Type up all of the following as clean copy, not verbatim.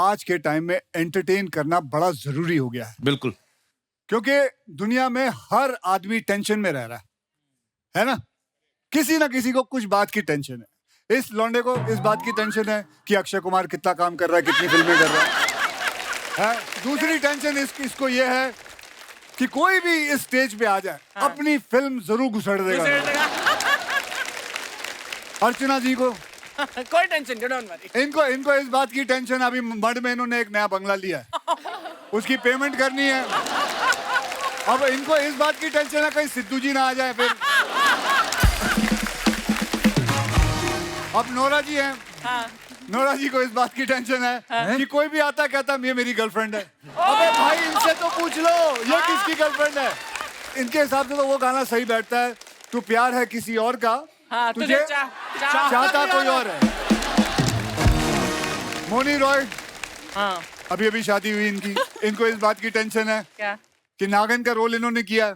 आज के टाइम में एंटरटेन करना बड़ा जरूरी हो गया है। बिल्कुल, क्योंकि दुनिया में हर आदमी टेंशन में रह रहा है ना? किसी ना किसी को कुछ बात की टेंशन है। इस लौंडे को इस बात की टेंशन है कि अक्षय कुमार कितना काम कर रहा है, कितनी फिल्में कर रहा है। दूसरी टेंशन इसको ये है कि कोई भी इस स्टेज पे आ जाए, अपनी फिल्म जरूर घुसड़ देगा। अर्चना जी को कोई टेंशन डोंट वरी। इनको इस बात की टेंशन, अभी मड में इन्होंने एक नया बंगला लिया है, उसकी पेमेंट करनी है। अब इनको इस बात की टेंशन है कहीं सिद्धू जी ना आ जाए फिर। अब नोरा जी हैं, नोरा जी को इस बात की टेंशन है कि कोई भी आता कहता ये मेरी गर्लफ्रेंड है। अबे भाई इनसे तो पूछ लो ये किसकी गर्लफ्रेंड है। इनके हिसाब से तो वो गाना सही बैठता है, तू प्यार है किसी और का, तुझे चाहता कोई और है। मोनी रॉय, अभी अभी शादी हुई इनकी, इनको इस बात की टेंशन है क्या? कि नागिन का रोल इन्होंने किया,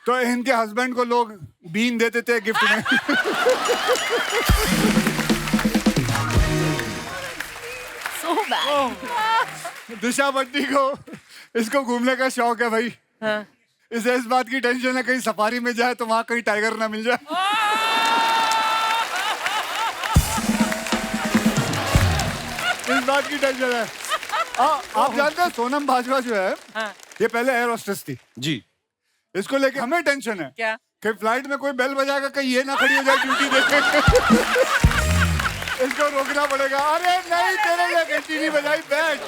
तो इनके हस्बैंड को लोग बीन देते थे गिफ्ट में। So bad. दिशा बट्टी को इसको घूमने का शौक है भाई। इसे इस बात की टेंशन है कहीं सफारी में जाए तो वहां कहीं टाइगर ना मिल जाए। इस बात की टेंशन है। आप जानते हैं सोनम बाजवा जो है, ये पहले एयर होस्टेस थी जी। इसको लेके हमें टेंशन है क्या? कि फ्लाइट में कोई बेल बजाएगा कहीं ये ना खड़ी हो जाए ड्यूटी देके। इसको रोकना पड़ेगा। अरे नहीं तेरे लिए घंटी नहीं बजाई, बैठ।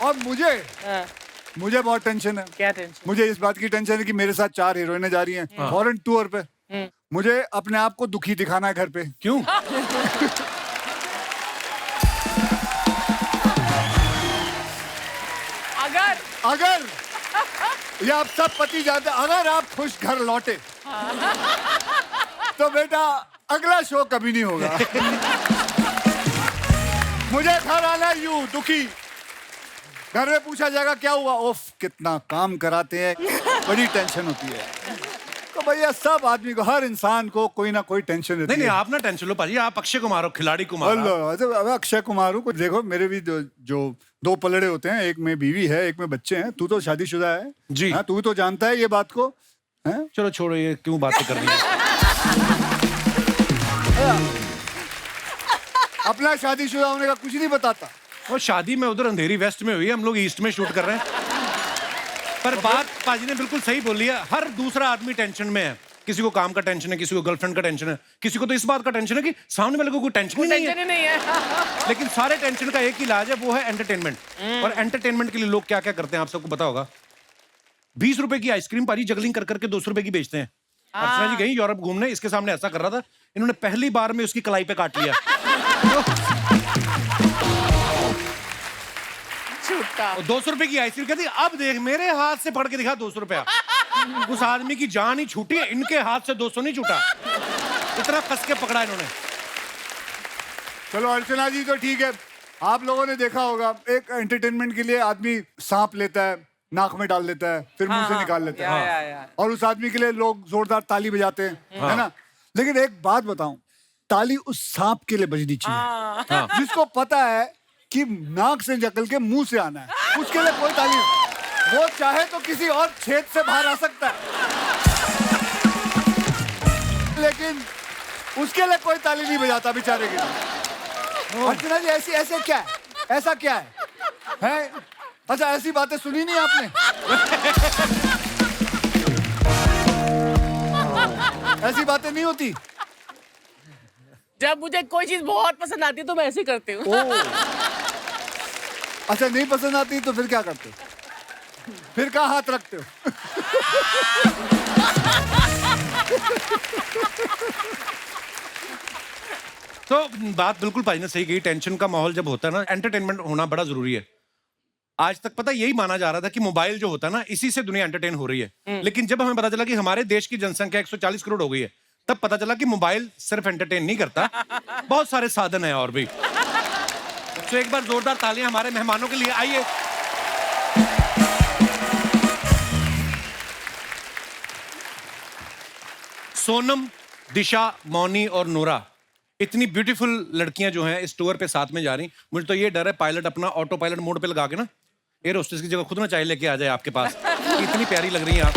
और मुझे बहुत टेंशन है। क्या टेंशन? मुझे इस बात की टेंशन है कि मेरे साथ 4 हीरोइनें जा रही हैं फॉरेन टूर पे। मुझे अपने आप को दुखी दिखाना है घर पे। क्यों? अगर ये आप सब पति जानते, अगर आप खुश घर लौटे तो बेटा अगला शो कभी नहीं होगा। मुझे घर आना यूं दुखी, घर में पूछा जाएगा क्या हुआ, ओफ कितना काम कराते हैं, बड़ी टेंशन होती है। तो भैया सब आदमी को, हर इंसान को कोई ना कोई टेंशन रहती है। नहीं आप ना टेंशन लो पाजी, आप अक्षय कुमार हो, खिलाड़ी कुमार। अब अक्षय कुमार हूँ, देखो मेरे भी जो 2 पलड़े होते हैं, एक में बीवी है एक में बच्चे हैं। तू तो शादीशुदा है जी। तू तो जानता है ये बात को है? चलो छोड़ो, ये क्यों बातें कर रही है। अपना शादीशुदा होने का कुछ नहीं बताता। और शादी में उधर अंधेरी वेस्ट में हुई है, हम लोग ईस्ट में शूट कर रहे हैं। पर बात पाजी ने बिल्कुल सही बोली है, हर दूसरा आदमी टेंशन में है। किसी को काम का टेंशन है, किसी को गर्लफ्रेंड का टेंशन है, किसी को तो इस बात का टेंशन है कि सामने वाले को कोई टेंशन ही नहीं है। लेकिन सारे टेंशन का एक ही इलाज है, वो है एंटरटेनमेंट। और एंटरटेनमेंट के लिए लोग क्या क्या करते हैं आप सबको पता होगा। 20 रुपए की आइसक्रीम पाजी जगलिंग कर करके 200 रुपए की बेचते हैं। अर्चना जी गई यूरोप घूमने, इसके सामने ऐसा कर रहा था, इन्होंने पहली बार में उसकी कलाई पे काट लिया। 200 रुपए की आइसक्रीम कहती, अब देख मेरे हाथ से पकड़ के दिखा 200 रुपया। उस आदमी की जान ही छूटी है, इनके हाथ से 200 नहीं छूटा, इतना कस के पकड़ा इन्होंने। चलो अर्चना जी तो ठीक है, आप लोगों ने देखा होगा एक एंटरटेनमेंट के लिए आदमी सांप लेता है, नाक में डाल लेता है, फिर मुंह से निकाल लेता है, और उस आदमी के लिए लोग जोरदार ताली बजाते हैं, है ना? लेकिन एक बात बताऊं, ताली उस सांप के लिए बजनी चाहिए जिसको पता है कि नाक से निकल के मुंह से आना है, उसके लिए कोई ताली नहीं। वो चाहे तो किसी और छेद से बाहर आ सकता है, लेकिन उसके लिए कोई ताली नहीं बजाता बेचारे के लिए। अर्चना जी ऐसे क्या है, ऐसा क्या है? अच्छा ऐसी बातें सुनी नहीं आपने? ऐसी बातें नहीं होती। जब मुझे कोई चीज बहुत पसंद आती है तो मैं ऐसे करती हूँ। अच्छा नहीं पसंद आती तो फिर क्या करते हो? फिर कहाँ हाथ रखते हो? तो बात बिल्कुल भाई ने सही कही, टेंशन का माहौल जब होता है ना, एंटरटेनमेंट होना बड़ा जरूरी है। आज तक पता यही माना जा रहा था कि मोबाइल जो होता है ना, इसी से दुनिया एंटरटेन हो रही है। लेकिन जब हमें पता चला कि हमारे देश की जनसंख्या 140 करोड़ हो गई है, तब पता चला कि मोबाइल सिर्फ एंटरटेन नहीं करता, बहुत सारे साधन है और भी। तो एक बार जोरदार तालियां हमारे मेहमानों के लिए, आइए। सोनम, दिशा, मौनी और नोरा, इतनी ब्यूटीफुल लड़कियां जो हैं इस टूर पे साथ में जा रही, मुझे तो ये डर है पायलट अपना ऑटो पायलट मोड पे लगा के ना एयर होस्टेस की जगह खुद ना चाय लेके आ जाए आपके पास। इतनी प्यारी लग रही हैं आप।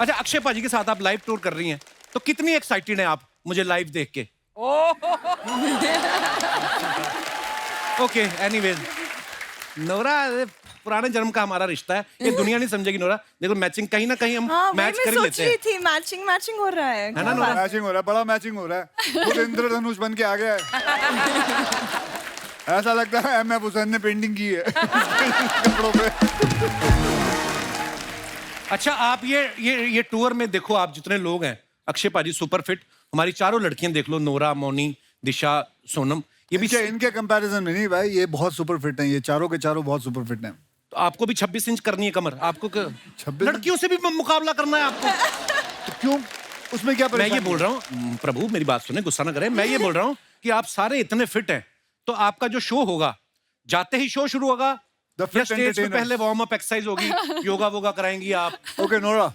अच्छा, अक्षय पाजी के साथ आप लाइव टूर कर रही हैं, तो कितनी एक्साइटेड हैं आप मुझे लाइव देख के? ओके, एनीवेज, नोरा पुराने जन्म का हमारा रिश्ता है, ये दुनिया नहीं समझेगी नोरा। देखो मैचिंग कहीं ना कहीं हम मैच कर ही लेते हैं। थी मैचिंग हो रहा है ना नोरा? मैचिंग हो रहा है, बड़ा मैचिंग हो रहा है। खुद इंद्रधनुष बन के आ गया है। ऐसा लगता है M.F. हुसैन ने पेंटिंग की है कपड़ों पे। अच्छा, आप ये टूर में देखो, आप जितने लोग हैं, अक्षय पाजी सुपर फिट, हमारी चारों लड़कियां देख लो, नोरा, मोनी, दिशा, सोनम, ये भी इनके कंपैरिजन में नहीं भाई, ये बहुत सुपर फिट हैं, ये चारों के चारों बहुत सुपर फिट हैं। तो आपको भी 26 इंच करनी है कमर, आपको 26 लड़कियों से भी मुकाबला करना है आपको? तो क्यों, उसमें क्या मैं ये बोल रहा हूँ, प्रभु मेरी बात सुने, गुस्सा ना करें, मैं ये बोल रहा हूँ कि आप सारे इतने फिट हैं, तो आपका जो शो होगा, जाते ही शो शुरू होगा या स्टेज पे पहले वार्म अप एक्सरसाइज होगी, योगा वोगा कराएंगी आप? Okay Nora,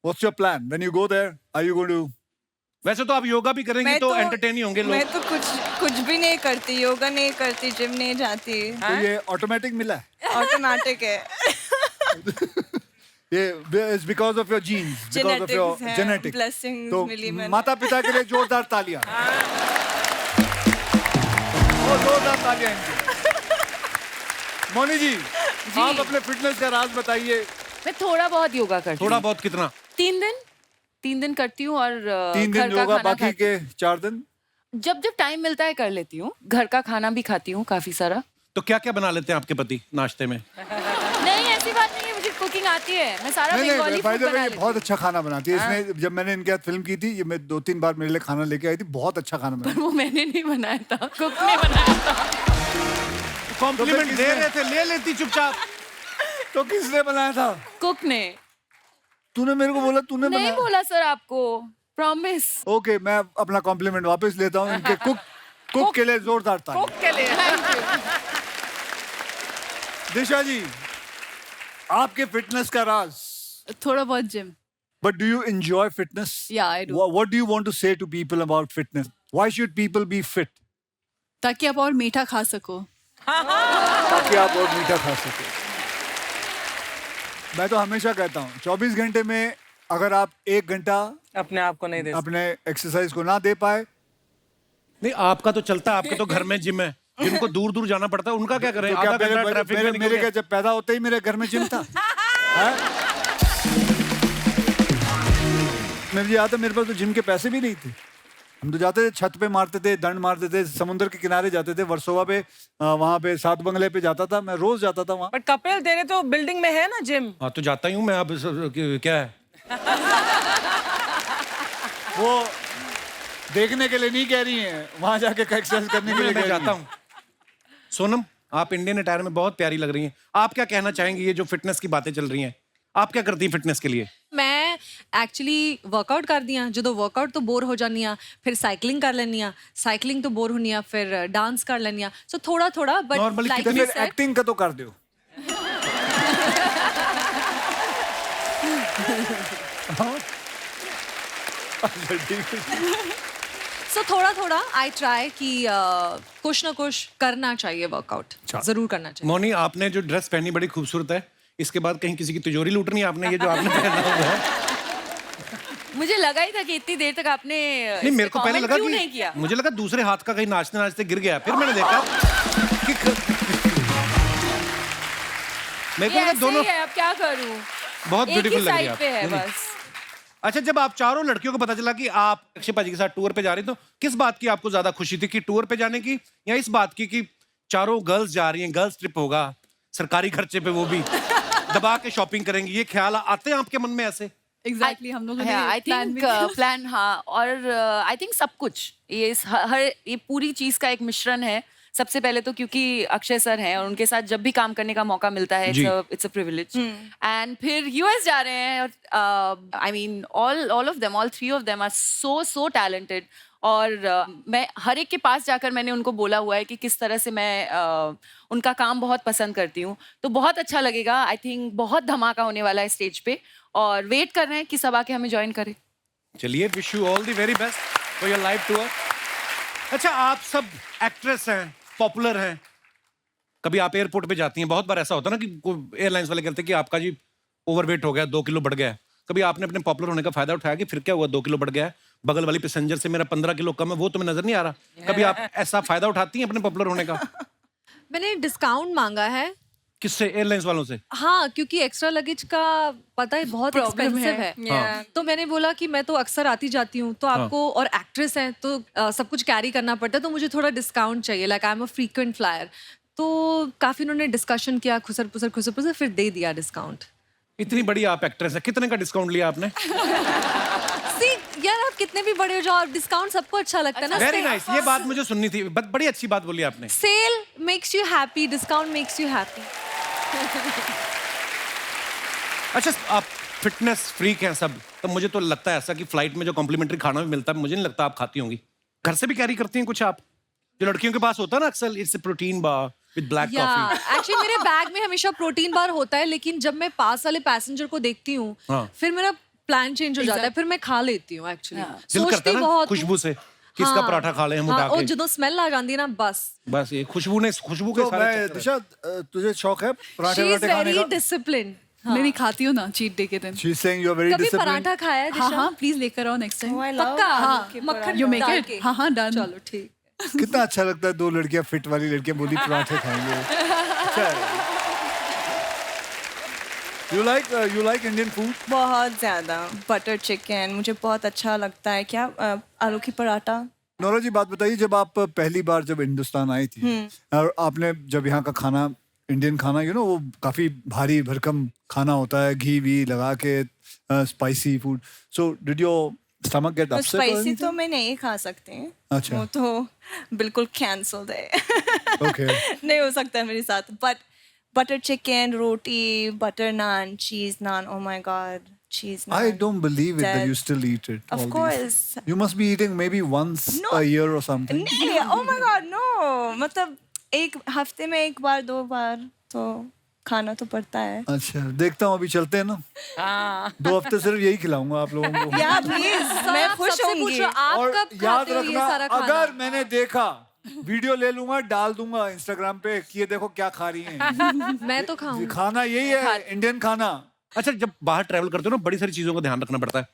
what's your plan when you go there? Are you going to? वैसे तो आप योगा भी करेंगी तो एंटरटेन ही होंगे लोग। मैं तो कुछ भी नहीं करती, योगा नहीं करती, जिम नहीं जाती। तो ये ऑटोमेटिक मिला है? ऑटोमेटिक है। ये it's because of your genes, because of your genetic blessings तो मिली मैंने। माता पिता के लिए जोरदार तालियां। वो जोरदार तालियां इनकी। मोनी जी, आप अपने फिटनेस का राज बताइए। मैं थोड़ा बहुत योगा करती हूँ। थोड़ा बहुत कितना? 3 दिन करती हूँ और 3 दिन घर का योगा, खाना बाकी के 4 दिन जब टाइम मिलता है कर लेती हूँ। घर का खाना भी खाती हूँ काफी सारा। तो क्या क्या बना लेते हैं आपके पति नाश्ते में? नहीं, ऐसी बात नहीं है, मुझे कुकिंग आती है, मैं सारा बंगाली फूड बना लेती हूँ। बहुत अच्छा खाना बनाती है। इसने जब मैंने इनके साथ फिल्म की थी, ये मैं 2-3 बार मेरे लिए खाना लेके आई थी, बहुत अच्छा खाना बनाती। वो मैंने नहीं बनाया था, कुक ने बनाया था। कॉम्प्लीमेंट दे रहे थे, ले लेती चुपचाप। तो किसने बनाया था? कुक ने। तूने मेरे को बोला तूने नहीं बनाया? बोला सर आपको, प्रॉमिस। ओके, मैं अपना कॉम्प्लीमेंट वापस लेता हूँ। इनके कुक के लिए जोरदार ताली। कुक के लिए दिशा जी, आपके फिटनेस का राज? थोड़ा बहुत gym. But do you enjoy fitness? Yeah, I do. What do you want to say to people about fitness? Why should people be fit? ताकि आप और मीठा खा सको। ताकि आप और मीठा खा सके। मैं तो हमेशा कहता हूँ 24 घंटे में अगर आप 1 घंटा अपने आप को नहीं दे अपने एक्सरसाइज को ना दे पाए। नहीं, आपका तो चलता है, आपके तो घर में जिम है, जिनको दूर दूर जाना पड़ता है उनका क्या करें? तो क्या आधा घंटा ट्रैफिक में निकल मेरे गया। क्या जब पैदा होते ही मेरे घर में जिम था? हैं? मुझे याद है, मेरे पास तो जिम के पैसे भी नहीं थे। हम तो जाते थे, छत पे मारते थे, दंड मारते थे, समुद्र के किनारे जाते थे, वर्सोवा पे, वहां पे 7 बंगले पे जाता था मैं, रोज जाता था वहां। बट कपिल तेरे तो बिल्डिंग में है ना जिम। हाँ तो जाता ही हूँ मैं। अब क्या है, वो देखने के लिए नहीं कह रही हैं, वहां जाके एक्सरसाइज करने के लिए मैं कह जाता रही हैं। हूँ। सोनम, आप इंडियन अटायर में बहुत प्यारी लग रही हैं, आप क्या कहना चाहेंगी? ये जो फिटनेस की बातें चल रही हैं, आप क्या करती हैं फिटनेस के लिए? मैं एक्चुअली वर्कआउट कर दिया, जो वर्कआउट तो बोर हो जानी आ, फिर साइकिलिंग कर लेनी आ, साइकिलिंग तो बोर होनी आ, फिर डांस कर लेनी आ, सो थोड़ा थोड़ा Normally बट लाइक तो फिर एक्टिंग का तो कर दो। सो थोड़ा थोड़ा आई ट्राई कि कुछ ना कुछ करना चाहिए, वर्कआउट जरूर करना चाहिए। मोनी, आपने जो ड्रेस पहनी बड़ी खूबसूरत है, इसके बाद कहीं किसी की तिजोरी लूटनी है आपने? ये जो आपने पहना हुआ है। मुझे लगा ही था कि इतनी देर तक आपने नहीं, मेरे को पहले लगा क्यों कि नहीं किया? मुझे लगा दूसरे हाथ का कहीं नाचते नाचते गिर गया, फिर मैंने देखा कि मेरे को ये लगा ऐसे दोनों ही है, अब क्या करूं? बहुत एक ही ब्यूटीफुल लग रही है साइड आप। पे है नहीं, नहीं। बस। अच्छा, जब आप चारों लड़कियों को पता चला कि आप अक्षय पाजी के साथ टूर पे जा रही, तो किस बात की आपको ज्यादा खुशी थी, कि टूर पे जाने की या इस बात की कि चारों गर्ल्स जा रही हैं, गर्ल्स ट्रिप होगा, सरकारी खर्चे पे, वो भी दबा के शॉपिंग करेंगी? ये ख्याल आते हैं आपके मन में ऐसे? एग्जैक्टली हम लोगों ने आई प्लान थिंक भी किया। प्लान, हाँ, और आई थिंक सब कुछ ये हर ये पूरी चीज का एक मिश्रण है। सबसे पहले तो क्योंकि अक्षय सर हैं और उनके साथ जब भी काम करने का मौका मिलता है, इट्स अ प्रिविलेज। एंड फिर यूएस जा रहे हैं, I mean all of them, all 3 of them are so talented. और मैं हर एक के पास जाकर मैंने उनको बोला हुआ है कि किस तरह से मैं उनका काम बहुत पसंद करती हूँ। तो बहुत अच्छा लगेगा, आई थिंक बहुत धमाका होने वाला है स्टेज पे, और वेट कर रहे हैं कि सब आके हमें ज्वाइन करें। चलिए, wish you all the very best. For your live tour. अच्छा, आप सब एक्ट्रेस हैं, पॉपुलर हैं, कभी आप एयरपोर्ट पे जाती हैं, बहुत बार ऐसा होता है ना कि एयरलाइंस वाले कहते हैं कि आपका जी ओवरवेट हो गया, 2 किलो बढ़ गया है। कभी आपने अपने पॉपुलर होने का फायदा उठाया कि फिर क्या हुआ, 2 किलो बढ़ गया है, बगल वाली पैसेंजर से मेरा 15 किलो कम है, वो तुम्हें नजर नहीं आ रहा? कभी आप ऐसा फायदा उठाती हैं अपने पॉपुलर होने का? मैंने डिस्काउंट मांगा है। किससे? एयरलाइंस वालों से? हाँ, क्योंकि एक्स्ट्रा लगेज का पता है बहुत Problem एक्सपेंसिव है। है। हाँ। तो मैंने बोला कि मैं तो अक्सर आती जाती हूँ, तो आपको और एक्ट्रेस हैं तो सब कुछ कैरी करना पड़ता है, तो मुझे थोड़ा डिस्काउंट चाहिए, like I am a frequent flyer. तो काफी उन्होंने डिस्कशन किया, खुसर पुसर फिर दे दिया डिस्काउंट। इतनी बड़ी आप एक्ट्रेस है, कितने का डिस्काउंट लिया आपने? सी यार, आप कितने भी बड़े हो जाओ, डिस्काउंट सबको अच्छा लगता है ना। वेरी नाइस, ये बात मुझे सुननी थी, बड़ी अच्छी बात बोली आपने। Sale makes you happy, discount makes you happy. अच्छा, आप फिटनेस फ्रीक हैं सब, तो मुझे तो लगता है ऐसा कि फ्लाइट में जो कॉम्प्लीमेंट्री खाना भी मिलता है, मुझे नहीं लगता आप खाती होंगी। घर से भी कैरी करती हैं कुछ आप, जो लड़कियों के पास होता है ना अक्सर, it's protein bar with black coffee. Actually मेरे बैग में हमेशा प्रोटीन बार होता है, लेकिन जब मैं पास वाले पैसेंजर को देखती हूँ, हाँ। फिर मेरा प्लान चेंज हो जाता है, फिर मैं खा लेती हूँ एक्चुअली। दिल करता सोचती है ना बहुत खुशबू से कि इसका पराठा खा लें हम उठा और के। ਜਦੋਂ स्मेल आ जाती है ना, बस ये खुशबू के तो सारे मैं चक्कर हैं। दिशा, तुझे शौक है पराठे शी इज वराठे खाने वेरी का? डिसिप्लिन। मैं नहीं खाती हूँ ना चीट डे के दिन। She's saying you're very कभी disciplined. पराठा खाया है हाँ दिशा? हाँ, प्लीज लेकर आओ next time. Oh, I love पक्का? आलू के मक्खन यू मेक डाल इट। के? हाँ हाँ, डन। चलो ठीक। कितना अच्छा लगता है, 2 लड़कियां फिट वाली लड़कियां बोली पराठे खाएंगे। अच्छा है। You like Indian food? बहुत ज्यादा। बटर चिकन मुझे बहुत अच्छा लगता है। क्या आलू की पराठा। नोरा जी, बात बताइए, जब आप पहली बार जब हिंदुस्तान आई थी और आपने जब यहाँ का खाना, इंडियन खाना, वो काफी भारी भरकम खाना होता है, घी वी लगा के, spicy food, so did your stomach get upset? Spicy तो मैं नहीं खा सकती। अच्छा। वो तो बिल्कुल कैंसल्ड है। ओके। नहीं हो सकता है मेरे साथ। But butter chicken, roti, butter naan, cheese naan, oh my god, cheese naan. I don't believe it that That- you still eat it. Of all these. course. You must be eating maybe once No. a year or something. नहीं, oh my god, no. मतलब एक हफ्ते में 1 बार 2 बार तो खाना तो पड़ता है। अच्छा, देखता हूँ, अभी चलते हैं ना। 2 हफ्ते सिर्फ यही खिलाऊंगा आप लोगों को। या प्लीज, मैं आप खुश सबसे होंगी। पूछो, आप और कब याद खाते हो ये रखना, सारा खाना? अगर मैंने देखा, वीडियो ले लूंगा, डाल दूंगा इंस्टाग्राम पे कि ये देखो क्या खा रही हैं। मैं तो खाऊं। खाना यही है, इंडियन खाना। अच्छा, जब बाहर ट्रैवल करते हो ना, बड़ी सारी चीजों का ध्यान रखना पड़ता है।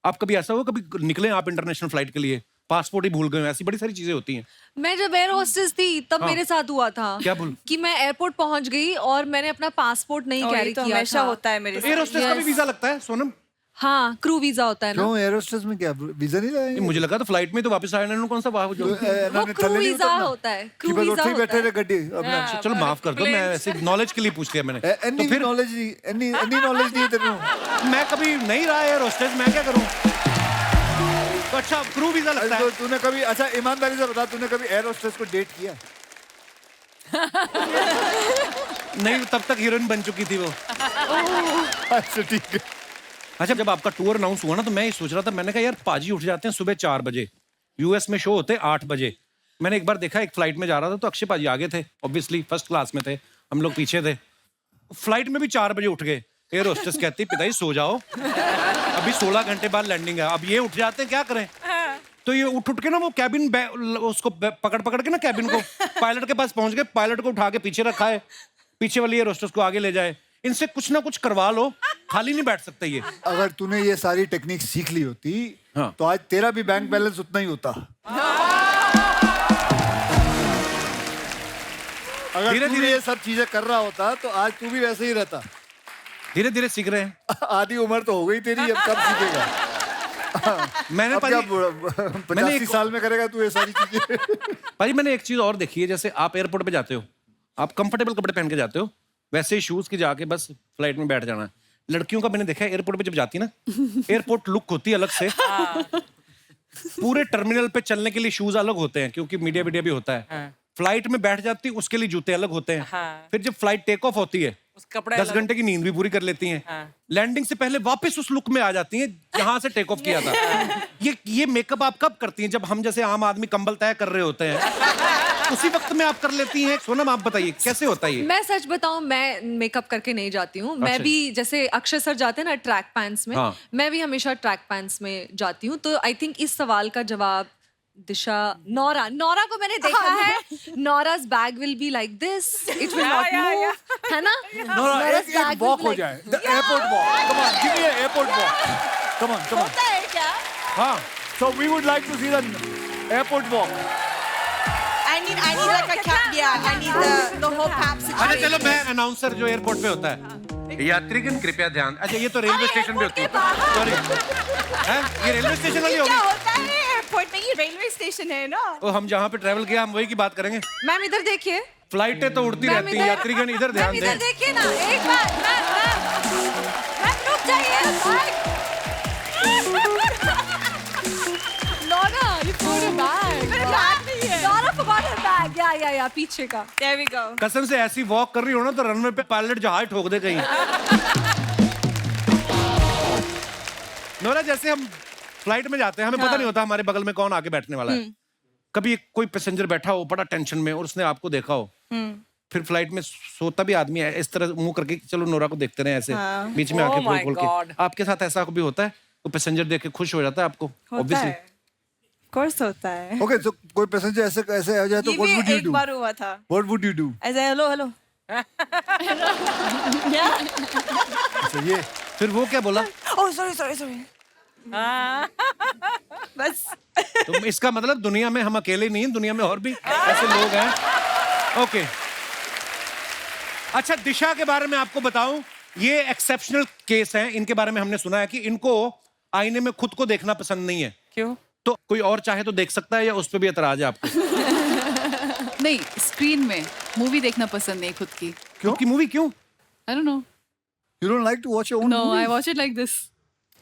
आप कभी ऐसा हो, कभी निकले आप इंटरनेशनल फ्लाइट के लिए, पासपोर्ट ही भूल गए, ऐसी बड़ी सारी चीजें होती हैं। मैं जब एयर होस्टेस थी तब मेरे साथ हुआ था। क्या भूल? कि मैं एयरपोर्ट पहुंच गई और मैंने अपना पासपोर्ट नहीं और कैरी ये तो किया हमेशा था। होता है मेरे एयर होस्टेस का भी वीजा लगता है सोनम? हाँ, क्रू वीजा होता है ना। क्यों, एयर होस्टेस में क्या वीजा नहीं ये लगाएंगे? मुझे लगा तो फ्लाइट में तो वापस आया ना, कौन सा वहां जो वो क्रू वीजा होता है, क्रू वीजा बैठे होता रहे है। गड्डी अपना। चलो माफ कर दो, मैं ऐसे नॉलेज के लिए पूछ लिया मैंने। एनी तो फिर नॉलेज नहीं, एनी नॉलेज नहीं है तेरे को। मैं कभी नहीं रहा एयर होस्टेस, मैं क्या करूं? तो अच्छा, क्रू वीजा लगता तो है। तूने कभी, अच्छा ईमानदारी से बता, तूने कभी एयर होस्टेस को डेट किया? नहीं, तब तक हीरोइन बन चुकी थी वो। अच्छा ठीक है। अच्छा, जब आपका टूर अनाउंस हुआ ना, तो मैं ये सोच रहा था, मैंने कहा यार पाजी उठ जाते हैं सुबह 4 बजे, यूएस में शो होते 8 बजे। मैंने एक बार देखा, एक फ्लाइट में जा रहा था तो अक्षय पाजी आगे थे, ऑब्वियसली फर्स्ट क्लास में थे, हम लोग पीछे थे। फ्लाइट में भी 4 बजे उठ गए। एयर होस्टेस कहती पिताजी सो जाओ, अभी 16 घंटे बाद लैंडिंग है। अब ये उठ जाते हैं, क्या करें? तो ये उठ के ना वो कैबिन उसको पकड़ के ना कैबिन को पायलट के पास पहुंच गए, पायलट को उठा के पीछे रखा है, पीछे वाली एयर होस्टेस को आगे ले जाए। इनसे कुछ ना कुछ करवा लो, खाली नहीं बैठ सकते ये। अगर तूने ये सारी टेक्निक सीख ली होती, हाँ। तो आज तेरा भी बैंक बैलेंस उतना ही होता। अगर धीरे तू धीरे- ये सब चीजें कर रहा होता तो आज तू भी वैसे ही रहता। धीरे धीरे सीख रहे हैं। आधी उम्र तो हो गई तेरी, अब कब सीखेगा? मैंने अब पाजी क्या 85 साल में करेगा तू ये सारी चीजें? भाई मैंने एक चीज और देखी है, जैसे आप एयरपोर्ट पे जाते हो, आप कंफर्टेबल कपड़े पहन के जाते हो, वैसे ही शूज की जाके बस फ्लाइट में बैठ जाना है। लड़कियों का मैंने देखा है एयरपोर्ट पे जब जाती है ना, एयरपोर्ट लुक होती है अलग से। पूरे टर्मिनल पे चलने के लिए शूज अलग होते हैं, क्योंकि मीडिया वीडिया भी होता है। फ्लाइट में बैठ जाती है, उसके लिए जूते अलग होते हैं। फिर जब फ्लाइट टेक ऑफ होती है, 10 घंटे की नींद भी पूरी कर लेती हैं। लैंडिंग से पहले वापस उस लुक में आ जाती हैं जहां से टेक ऑफ किया था। ये मेकअप आप कब करती हैं? जब हम जैसे आम आदमी कंबल तय कर रहे होते हैं उसी वक्त में आप कर लेती हैं? सोनम आप बताइए कैसे होता है ये? मैं सच बताऊं, मैं मेकअप करके नहीं जाती हूँ। मैं अच्छा। भी जैसे अक्षय सर जाते हैं ना ट्रैक पैंट्स में, हाँ। मैं भी हमेशा ट्रैक पैंट्स में जाती हूँ। तो आई थिंक इस सवाल का जवाब दिशा, नौरा को मैंने देखा है। Nora's bag will be like this, it will not move, है ना? Nora's bag will walk be हो like- जाए, the airport walk, come on give me airport walk, come on come on. होता है क्या? हाँ, so we would like to see the airport walk. I need like a cap. Yeah, I need the whole cap अच्छा situation. चलो, मैं announcer जो airport पे होता है, यात्रीगण कृपया ध्यान। अच्छा ये तो रेलवे स्टेशन पे होती है, सॉरी। ये रेलवे स्टेशन वाली क्या होगी। होता है एयरपोर्ट में? ये रेलवे स्टेशन है ना? ओ, हम जहाँ पे ट्रैवल किया हम वही की बात करेंगे। मैम इधर देखिए, फ्लाइटें तो उड़ती मैम रहती हैं, इधर- यात्रीगण इधर ध्यान मैम इधर दें। देखिए ना, एक बार मैम रुक जाइए। Nora, you forgot a bag. मेरे बैग नहीं है। Naura forgot her bag. या पीछे का। There we go. कसम से ऐसी वॉक कर रही हो ना तो रनवे पे पायलट जहाज ठोक दे कहीं। नोरा, जैसे हम फ्लाइट में जाते हैं, हमें पता नहीं होता हमारे बगल में कौन आके बैठने वाला है। कभी कोई पैसेंजर बैठा हो बड़ा टेंशन में और उसने आपको देखा हो, फिर फ्लाइट में सोता भी आदमी है इस तरह मुंह करके, चलो नोरा को देखते रहे ऐसे बीच में आके खोल खोल के। आपके साथ ऐसा कभी होता है? तो पैसेंजर देख के खुश हो जाता है आपको? होता ऑब्वियसली। है। Of course होता है। ओके, सो कोई पैसेंजर ऐसे आ जाए तो ये व्हाट वुड भी यू एक डू? बार हुआ था। What would you do? ऐसे हेलो हेलो। अच्छा ये फिर वो क्या बोला? Oh sorry. बस तो इसका मतलब दुनिया में हम अकेले नहीं हैं, दुनिया में और भी ऐसे लोग हैं। ओके, अच्छा दिशा के बारे में आपको बताऊं, ये एक्सेप्शनल केस हैं। इनके बारे में हमने सुना है कि इनको आईने में खुद को देखना पसंद नहीं है। क्यों? तो कोई और चाहे तो देख सकता है या उस पर भी एतराज है आपको? नहीं, स्क्रीन में मूवी देखना पसंद नहीं खुद की। क्यों की मूवी क्यों? I don't know. You don't like to watch your own no, I movies? Watch it like this.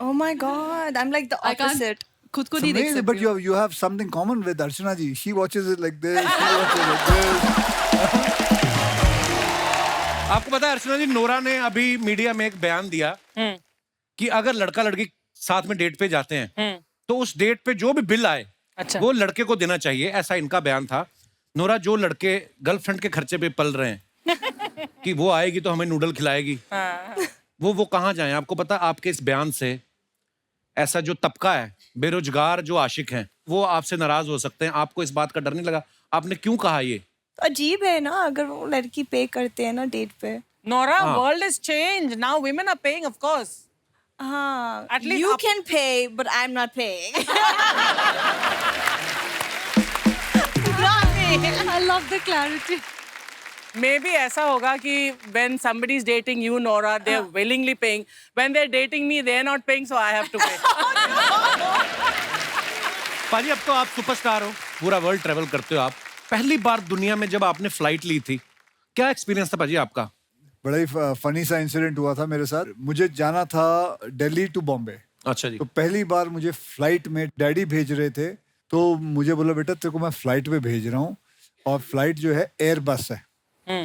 oh my god, I'm like the I can't opposite. खुद को नहीं देख Amazing, but सकती। you have something common with Archana ji. She watches it like this. She watches it like this. आपको पता है अर्चना जी, Nora ने अभी मीडिया में एक बयान दिया कि अगर लड़का लड़की साथ में डेट पे जाते हैं तो उस डेट पे जो भी बिल आए वो लड़के को देना चाहिए, ऐसा इनका बयान था। नोरा, जो लड़के गर्लफ्रेंड के खर्चे पे पल रहे हैं कि वो आएगी तो हमें नूडल खिलाएगी, वो कहाँ जाएं? आपको पता, आपके इस बयान से ऐसा जो तबका है बेरोजगार जो आशिक हैं वो आपसे नाराज हो सकते हैं। आपको इस बात का डर नहीं लगा? आपने क्यों कहा ये? अजीब है ना, अगर वो लड़की पे करते हैं ना डेट पे। Nora, world has changed. Now women are paying, of course. हाँ, At least you up- can pay, but I'm not paying. I love the clarity. Maybe ऐसा होगा कि when somebody is dating you, Nora, they're willingly paying. When they're dating me, they're not paying, so I have to pay. पाजी, अब तो आप superstar हो, पूरा world travel करते हो आप। पहली बार दुनिया में जब आपने फ्लाइट ली थी, क्या एक्सपीरियंस था पाजी आपका? बड़ा ही फनी सा इंसिडेंट हुआ था मेरे साथ। मुझे जाना था दिल्ली टू बॉम्बे। अच्छा जी। तो पहली बार मुझे फ्लाइट में डैडी भेज रहे थे, तो मुझे बोला बेटा तेरे को मैं फ्लाइट में भेज रहा हूँ, और फ्लाइट जो है एयर बस है।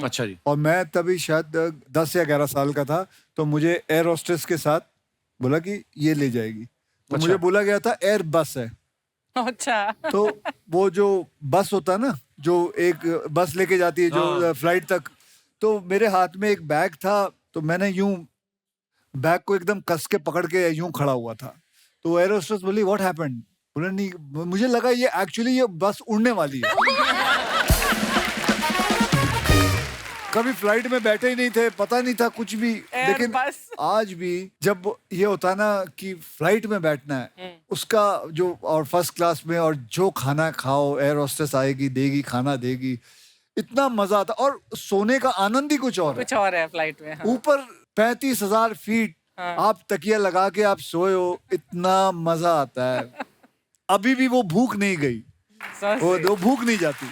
अच्छा जी। और मैं तभी शायद 10 या 11 साल का था, तो मुझे एयर होस्टेस के साथ बोला कि ये ले जाएगी। तो अच्छा। मुझे बोला गया था एयर बस है। अच्छा। तो वो जो बस होता है ना, जो एक बस लेके जाती है जो फ्लाइट तक, तो मेरे हाथ में एक बैग था, तो मैंने यूं बैग को एकदम कस के पकड़ के यूं खड़ा हुआ था। तो एयर होस्टेस बोली व्हाट हैपेंड? बोला नहीं, मुझे लगा ये एक्चुअली ये बस उड़ने वाली है। कभी फ्लाइट में बैठे ही नहीं थे, पता नहीं था कुछ भी। लेकिन बस। आज भी जब ये होता है ना कि फ्लाइट में बैठना है, उसका जो, और फर्स्ट क्लास में, और जो खाना खाओ, एयर होस्टेस आएगी देगी, खाना देगी, इतना मजा आता। और सोने का आनंद ही कुछ और है। कुछ और है फ्लाइट में। हाँ। ऊपर 35,000 फीट आप तकिया लगा के आप सोए हो, इतना मजा आता है। अभी भी वो भूख नहीं गई, वो भूख नहीं जाती।